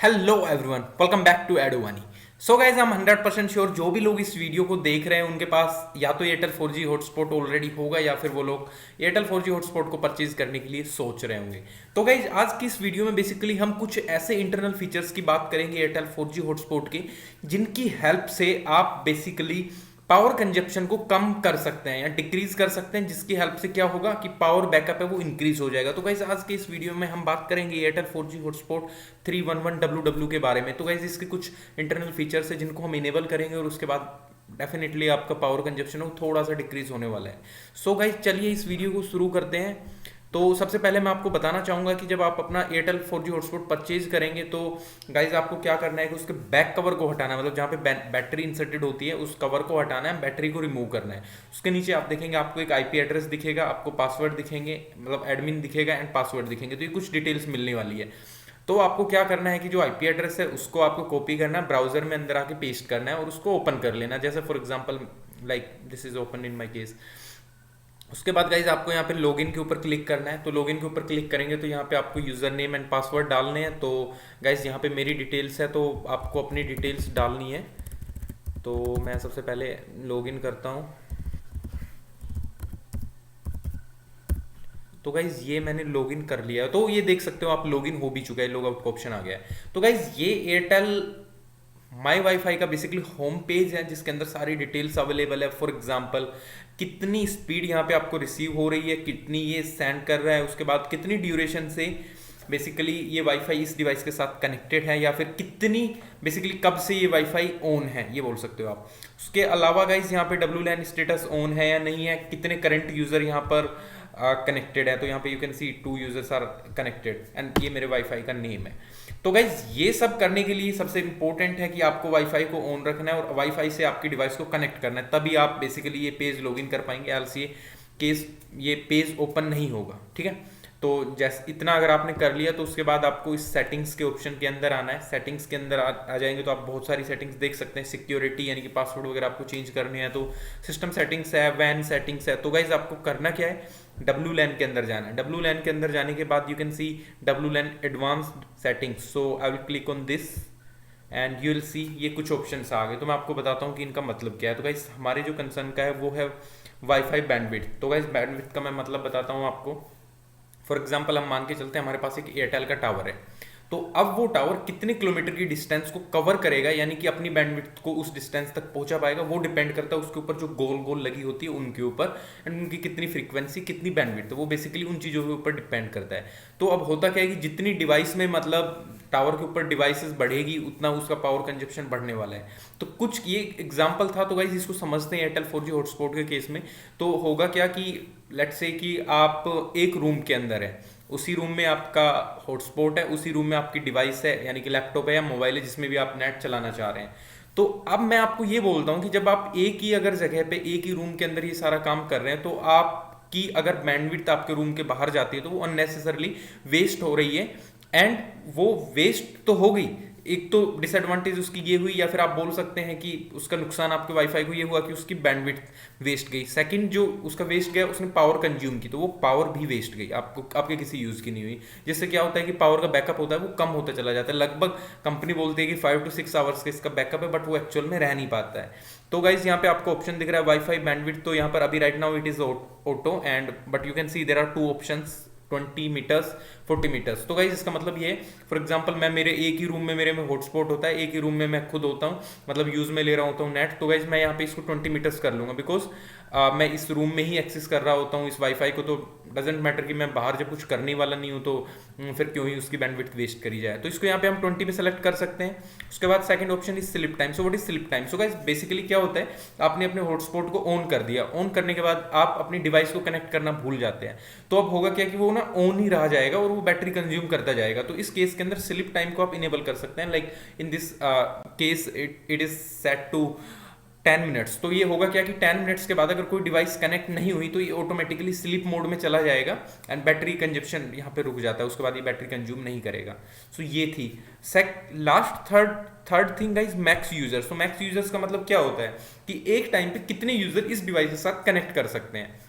Hello everyone, welcome back to एडोवानी। So guys, हम 100% sure जो भी लोग इस वीडियो को देख रहे हैं उनके पास या तो एयरटेल 4G हॉटस्पॉट ऑलरेडी होगा या फिर वो लोग एयरटेल 4G हॉटस्पॉट को परचेज करने के लिए सोच रहे होंगे। तो गाइज, आज की इस वीडियो में बेसिकली हम कुछ ऐसे इंटरनल फीचर्स की बात करेंगे एयरटेल 4G हॉटस्पॉट के, जिनकी हेल्प से आप बेसिकली पावर कंजप्शन को कम कर सकते हैं या डिक्रीज कर सकते हैं, जिसकी हेल्प से क्या होगा कि पावर बैकअप है वो इंक्रीज हो जाएगा। तो गाइस, आज के इस वीडियो में हम बात करेंगे एयरटेल 4G हॉटस्पॉट 311WW के बारे में। तो गाइस, इसके कुछ इंटरनल फीचर्स है जिनको हम इनेबल करेंगे और उसके बाद डेफिनेटली आपका पावर कंजप्शन वो थोड़ा सा डिक्रीज होने वाला है। सो गाइस, चलिए इस वीडियो को शुरू करते हैं। तो सबसे पहले मैं आपको बताना चाहूंगा कि जब आप अपना एयरटेल 4G हॉटस्पॉट परचेज करेंगे तो गाइज आपको क्या करना है कि उसके बैक कवर को हटाना है, मतलब जहाँ पे बैटरी इंसर्टेड होती है उस कवर को हटाना है, बैटरी को रिमूव करना है। उसके नीचे आप देखेंगे आपको एक आईपी एड्रेस दिखेगा, आपको पासवर्ड दिखेंगे, मतलब एडमिन दिखेगा एंड पासवर्ड दिखेंगे। तो ये कुछ डिटेल्स मिलने वाली है। तो आपको क्या करना है कि जो आईपी एड्रेस है उसको आपको कॉपी करना है, ब्राउजर में अंदर आके पेस्ट करना है और उसको ओपन कर लेना है। जैसे for example like this is open in my case. उसके बाद गाइज आपको यहाँ पे लॉगिन के ऊपर क्लिक करना है। तो लॉगिन के ऊपर क्लिक करेंगे तो यहाँ पे आपको यूजर नेम एंड पासवर्ड डालने हैं। तो गाइज यहाँ पे मेरी डिटेल्स है तो आपको अपनी डिटेल्स डालनी है। तो मैं सबसे पहले लॉगिन करता हूँ। तो गाइज ये मैंने लॉगिन कर लिया है, तो ये देख सकते हो आप लॉगिन हो भी चुका है, लॉग आउट का ऑप्शन आ गया है। तो गाइज ये एयरटेल माई वाईफाई का बेसिकली होम पेज है जिसके अंदर सारी डिटेल्स अवेलेबल है। फॉर एग्जांपल कितनी स्पीड यहाँ पे आपको रिसीव हो रही है, कितनी ये सेंड कर रहा है, उसके बाद कितनी ड्यूरेशन से बेसिकली ये वाईफाई इस डिवाइस के साथ कनेक्टेड है, या फिर कितनी बेसिकली कब से ये वाईफाई ऑन है, ये बोल सकते हो आप। उसके अलावा गाइज यहाँ पे WLAN स्टेटस ऑन है या नहीं है, कितने करंट यूजर यहाँ पर कनेक्टेड है। तो यहाँ पे you can see 2 users are connected and ये मेरे वाईफाई का नेम है। तो गाइज ये सब करने के लिए सबसे इंपॉर्टेंट है कि आपको वाईफाई को ऑन रखना है और वाईफाई से आपकी डिवाइस को कनेक्ट करना है, तभी आप बेसिकली ये पेज लॉगिन कर पाएंगे। एल्स ये पेज ओपन नहीं होगा, ठीक है। तो जैसे इतना अगर आपने कर लिया तो उसके बाद आपको इस सेटिंग्स के ऑप्शन के अंदर आना है। सेटिंग्स के अंदर आ जाएंगे तो आप बहुत सारी सेटिंग्स देख सकते हैं। सिक्योरिटी यानी कि पासवर्ड वगैरह आपको चेंज करने हैं तो सिस्टम सेटिंग्स है, वैन सेटिंग्स है। तो गाइज आपको करना क्या है, WLAN के अंदर जाना है। WLAN के अंदर जाने के बाद you can C WLAN advanced settings. So I will click on this and you will see ये कुछ ऑप्शंस आ गए। तो मैं आपको बताता हूँ कि इनका मतलब क्या है। तो गाइज हमारे जो कंसर्न का है वो है वाईफाई बैंडविड्थ। तो गाइज बैंडविड्थ का मैं मतलब बताता हूँ आपको। फॉर एग्जाम्पल हम मान के चलते हैं हमारे पास एक एयरटेल का टावर है, तो अब वो टावर कितने किलोमीटर की डिस्टेंस को कवर करेगा, यानी कि अपनी बैंडविड्थ को उस डिस्टेंस तक पहुंचा पाएगा, वो डिपेंड करता है उसके ऊपर जो गोल गोल लगी होती है उनके ऊपर, एंड उनकी कितनी फ्रीक्वेंसी कितनी बैंडविड्थ, वो बेसिकली उन चीज़ों के ऊपर डिपेंड करता है। तो अब होता क्या है कि जितनी डिवाइस में मतलब टावर के ऊपर डिवाइसेस बढ़ेगी उतना उसका पावर कंजप्शन बढ़ने वाला है। तो कुछ ये एग्जाम्पल था। तो गाइस इसको समझते हैं एयरटेल 4G हॉटस्पॉट के केस में। तो होगा क्या कि लेट्स से कि आप एक रूम के अंदर है, उसी रूम में आपका हॉटस्पॉट है, उसी रूम में आपकी डिवाइस है यानी कि लैपटॉप है या मोबाइल है जिसमें भी आप नेट चलाना चाह रहे हैं। तो अब मैं आपको ये बोलता हूँ कि जब आप एक ही अगर जगह पे एक ही रूम के अंदर ये सारा काम कर रहे हैं तो आपकी अगर बैंडविड्थ आपके रूम के बाहर जाती है तो वो अननेसेसरली वेस्ट हो रही है। एंड वो वेस्ट तो हो गई, एक तो डिसएडवांटेज उसकी ये हुई, या फिर आप बोल सकते हैं कि उसका नुकसान आपके वाईफाई को ये हुआ कि उसकी बैंडविड्थ वेस्ट गई। सेकंड जो उसका वेस्ट गया उसने पावर कंज्यूम की, तो वो पावर भी वेस्ट गई, आपको आपके किसी यूज की नहीं हुई। जिससे क्या होता है कि पावर का बैकअप होता है वो कम होता चला जाता है। लगभग कंपनी बोलती है कि 5 to 6 आवर्स का इसका बैकअप है, बट वो एक्चुअल में रह नहीं पाता है। तो गाइज यहाँ पे आपको ऑप्शन दिख रहा है वाईफाई बैंडविड्थ। तो यहाँ पर अभी right now it is auto and but you can see there are 2 options, 20 metres 40 metres. तो गाइज इसका मतलब ये है, फॉर एग्जांपल मैं मेरे एक ही रूम में मेरे में हॉटस्पॉट होता है, एक ही रूम में मैं खुद होता हूँ, मतलब यूज में ले रहा होता हूँ नेट। तो गाइज मैं यहाँ पे इसको 20 मीटर्स कर लूंगा, बिकॉज मैं इस रूम में ही एक्सेस कर रहा होता हूँ इस वाईफाई को। तो डजेंट मैटर कि मैं बाहर जब कुछ करने वाला नहीं हूँ तो फिर क्यों ही उसकी बैंडविड्थ वेस्ट करी जाए। तो इसको यहाँ पे हम 20 पे सेलेक्ट कर सकते हैं। उसके बाद second option is slip time. So what is slip time? So guys basically क्या होता है, आपने अपने हॉटस्पॉट को ऑन कर दिया, ऑन करने के बाद आप अपनी डिवाइस को कनेक्ट करना भूल जाते हैं। तो अब होगा क्या कि वो ना ऑन ही रह जाएगा और वो बैटरी कंज्यूम करता जाएगा। तो इस केस के अंदर स्लिप टाइम को आप इनेबल कर सकते हैं। Like in this case it is set to 10 minutes. तो ये होगा क्या कि 10 मिनट्स के बाद अगर कोई डिवाइस कनेक्ट नहीं हुई तो ये ऑटोमेटिकली स्लीप मोड में चला जाएगा एंड बैटरी कंजप्शन यहाँ पे रुक जाता है, उसके बाद ये बैटरी कंज्यूम नहीं करेगा। सो ये थी last third thing guys, max users. तो मैक्स यूजर्स का मतलब क्या होता है कि एक टाइम पे कितने यूजर इस डिवाइस के साथ कनेक्ट कर सकते हैं।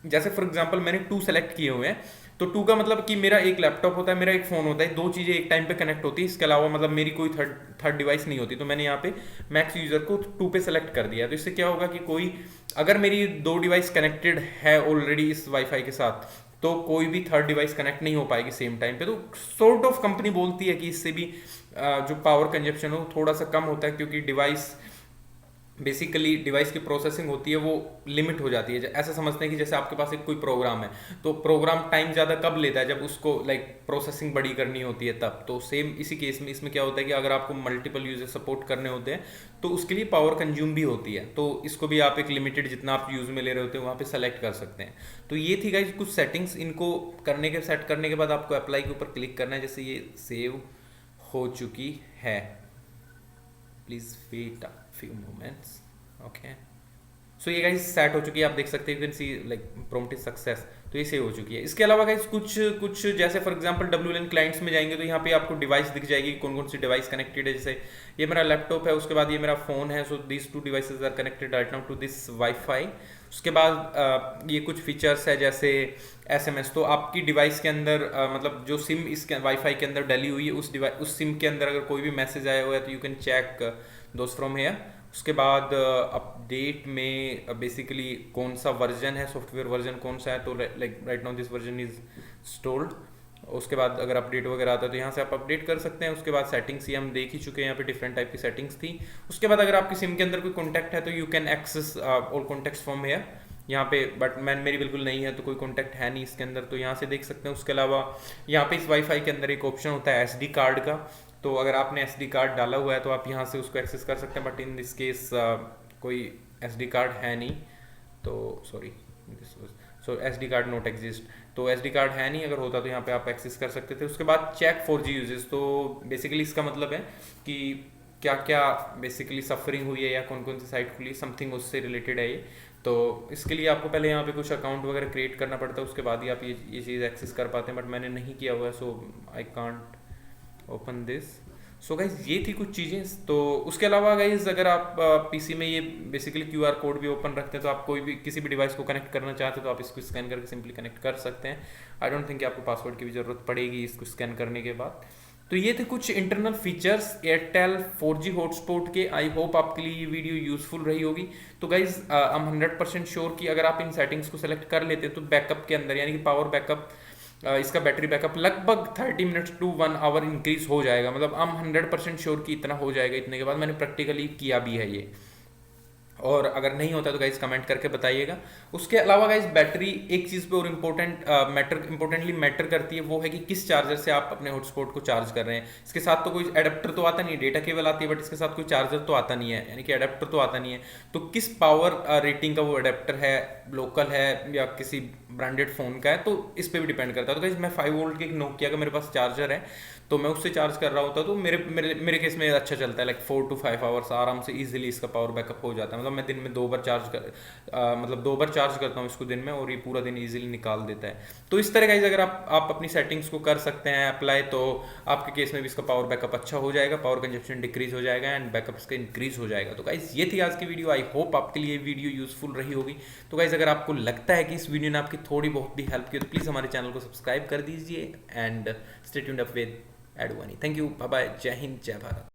जैसे फॉर एग्जांपल मैंने 2 सेलेक्ट किए हुए हैं, तो 2 का मतलब कि मेरा एक लैपटॉप होता है, मेरा एक फ़ोन होता है, 2 चीज़ें एक टाइम पे कनेक्ट होती है, इसके अलावा मतलब मेरी कोई थर्ड डिवाइस नहीं होती। तो मैंने यहाँ पे मैक्स यूज़र को 2 पे सेलेक्ट कर दिया। तो इससे क्या होगा कि कोई अगर मेरी 2 डिवाइस कनेक्टेड है ऑलरेडी इस वाईफाई के साथ, तो कोई भी थर्ड डिवाइस कनेक्ट नहीं हो पाएगी सेम टाइम पे। तो सॉर्ट ऑफ कंपनी बोलती है कि इससे भी जो पावर कंजप्शन हो थोड़ा सा कम होता है, क्योंकि डिवाइस बेसिकली डिवाइस की प्रोसेसिंग होती है वो लिमिट हो जाती है। ऐसा समझते हैं कि जैसे आपके पास एक कोई प्रोग्राम है, तो प्रोग्राम टाइम ज़्यादा कब लेता है, जब उसको प्रोसेसिंग बड़ी करनी होती है तब। तो सेम इसी केस में इसमें क्या होता है कि अगर आपको मल्टीपल यूजर सपोर्ट करने होते हैं तो उसके लिए पावर कंज्यूम भी होती है। तो इसको भी आप एक लिमिटेड जितना आप यूज में ले रहे होते हैं वहाँ पे सेलेक्ट कर सकते हैं। तो ये थी गाइस कुछ सेटिंग्स। इनको सेट करने के बाद आपको अप्लाई के ऊपर क्लिक करना है। जैसे ये सेव हो चुकी है, please wait a few moments. Okay, so ये गाइस सेट हो चुकी है, आप देख सकते हैं, you can C prompt is success. तो ये सेव हो चुकी है। इसके अलावा गाइस कुछ कुछ जैसे फॉर एग्जांपल WLAN क्लाइंट्स में जाएंगे तो यहाँ पे आपको डिवाइस दिख जाएगी, कौन कौन सी डिवाइस कनेक्टेड है। जैसे ये मेरा लैपटॉप है, उसके बाद ये मेरा फोन है। So these 2 devices are connected right now to this wifi. उसके बाद ये कुछ फीचर्स है जैसे SMS। तो आपकी डिवाइस के अंदर मतलब जो सिम इसके वाईफाई के अंदर डली हुई है उस सिम के अंदर अगर कोई भी मैसेज आया हुआ है तो यू कैन चेक दोस्त फ्रॉम हेयर। उसके बाद अपडेट में बेसिकली कौन सा वर्जन है, सॉफ्टवेयर वर्जन कौन सा है, तो like right now this version is stored. उसके बाद अगर अपडेट वगैरह आता है तो यहाँ से आप अपडेट कर सकते हैं। उसके बाद सेटिंग्स ये हम देख ही चुके हैं, यहाँ पे डिफरेंट टाइप की सेटिंग्स थी। उसके बाद अगर आपकी सिम के अंदर कोई कॉन्टैक्ट है तो you can access all contacts from here यहाँ पे, बट मेरी बिल्कुल नहीं है तो कोई कॉन्टैक्ट है नहीं इसके अंदर, तो यहाँ से देख सकते हैं। उसके अलावा यहाँ पे इस वाईफाई के अंदर एक ऑप्शन होता है SD कार्ड का। तो अगर आपने SD कार्ड डाला हुआ है तो आप यहाँ से उसको एक्सेस कर सकते हैं, बट इन दिस केस कोई SD कार्ड है नहीं, तो sorry so SD card not exist. तो SD कार्ड है नहीं, अगर होता तो यहाँ पे आप एक्सेस कर सकते थे। उसके बाद चेक 4G यूजेस। तो बेसिकली इसका मतलब है कि क्या क्या बेसिकली सफरिंग हुई है या कौन कौन सी साइट खुली, समथिंग उससे रिलेटेड है ये। तो इसके लिए आपको पहले यहाँ पे कुछ अकाउंट वगैरह क्रिएट करना पड़ता है, उसके बाद ही आप ये चीज़ एक्सेस कर पाते हैं, बट मैंने नहीं किया हुआ है, so I can't open this. So guys ये थी कुछ चीज़ें। तो उसके अलावा गाइज अगर आप PC में ये बेसिकली QR कोड भी ओपन रखते हैं तो आप कोई भी किसी भी डिवाइस को कनेक्ट करना चाहते हैं तो आप इसको स्कैन करके सिंपली कनेक्ट कर सकते हैं। आई डोंट थिंक आपको पासवर्ड की भी ज़रूरत पड़ेगी इसको स्कैन करने के बाद। तो ये थे कुछ internal features Airtel 4G hotspot के। आई होप आपके लिए ये वीडियो यूजफुल रही होगी। तो गाइज आई एम 100% श्योर कि अगर आप इन सेटिंग्स को सेलेक्ट कर लेते हैं तो बैकअप के अंदर यानी कि पावर बैकअप, इसका बैटरी बैकअप लगभग 30 मिनट्स टू 1 आवर इंक्रीज हो जाएगा। मतलब आई एम 100% श्योर कि इतना हो जाएगा। इतने के बाद मैंने प्रैक्टिकली किया भी है ये, और अगर नहीं होता तो गाइज कमेंट करके बताइएगा। उसके अलावा गाइज बैटरी एक चीज़ पे और इंपॉर्टेंटली मैटर करती है, वो है कि किस चार्जर से आप अपने हॉटस्पॉट को चार्ज कर रहे हैं। इसके साथ तो कोई एडेप्टर तो आता नहीं है, डेटा केबल आती है, बट इसके साथ कोई चार्जर तो आता नहीं है, यानी कि एडेप्टर तो आता नहीं है। तो किस पावर रेटिंग का वो एडेप्टर है, लोकल है या किसी ब्रांडेड फ़ोन का है, तो इस पर भी डिपेंड करता है। तो गाइज मैं 5 वोल्ट के एक नोकिया का मेरे पास चार्जर है, तो मैं उससे चार्ज कर रहा होता तो मेरे मेरे मेरे केस में अच्छा चलता है, लाइक 4 to 5 आवर्स आराम से इजीली इसका पावर बैकअप हो जाता है। मतलब मैं दिन में 2 बार चार्ज करता हूँ इसको दिन में, और ये पूरा दिन इजीली निकाल देता है। तो इस तरह गाइस अगर आप अपनी सेटिंग्स को कर सकते हैं अप्लाई, तो आपके केस में भी इसका पावर बैकअप अच्छा हो जाएगा, पावर कंजप्शन डिक्रीज हो जाएगा एंड बैकअप इसका इंक्रीज हो जाएगा। तो गाइस ये थी आज की वीडियो। आई होप आपके लिए वीडियो यूजफुल रही होगी। तो गाइस अगर आपको लगता है कि इस वीडियो ने आपकी थोड़ी बहुत भी हेल्प की तो प्लीज़ हमारे चैनल को सब्सक्राइब कर दीजिए and stay tuned up with Advani. Thank you, bye bye, जय हिंद, जय भारत।